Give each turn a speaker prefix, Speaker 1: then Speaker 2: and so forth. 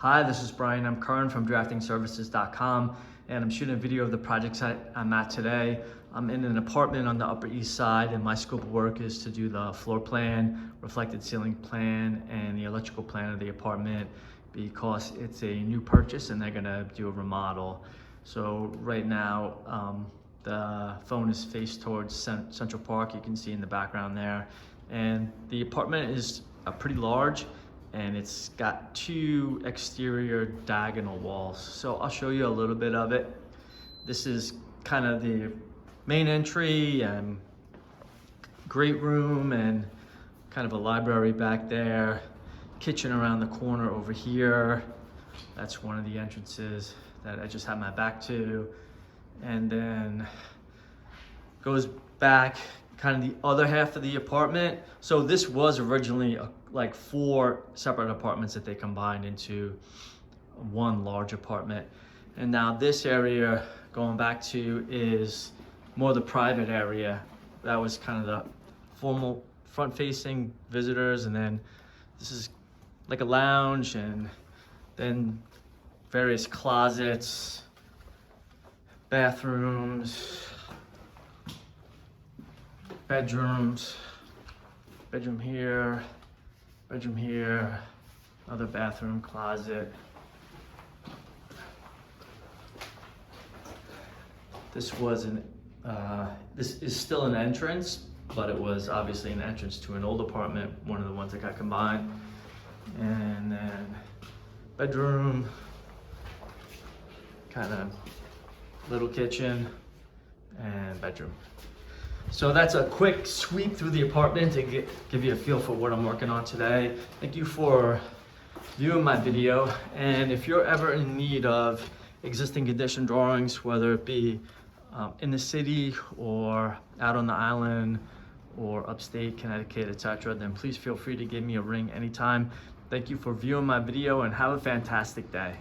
Speaker 1: Hi, this is Brian. I'm Karan from draftingservices.com, and I'm shooting a video of the project site I'm at today. I'm in an apartment on the Upper East Side, and my scope of work is to do the floor plan, reflected ceiling plan, and the electrical plan of the apartment because it's a new purchase and they're gonna do a remodel. So right now, the phone is faced towards Central Park. You can see in the background there. And the apartment is pretty large, and it's got two exterior diagonal walls. So I'll show you a little bit of it. This is kind of the main entry and great room and kind of a library back there. Kitchen around the corner over here. That's one of the entrances that I just have my back to. And then goes back kind of the other half of the apartment. So this was originally like 4 separate apartments that they combined into one large apartment. And now this area going back to is more the private area. That was kind of the formal front-facing visitors, and then this is like a lounge, and then various closets, bathrooms, bedrooms, bedroom here, another bathroom, closet. This is still an entrance, but it was obviously an entrance to an old apartment, one of the ones that got combined. And then bedroom, kind of little kitchen, and bedroom. So that's a quick sweep through the apartment to give you a feel for what I'm working on today. Thank you for viewing my video. And if you're ever in need of existing condition drawings, whether it be in the city or out on the island or upstate Connecticut, etc., then please feel free to give me a ring anytime. Thank you for viewing my video and have a fantastic day.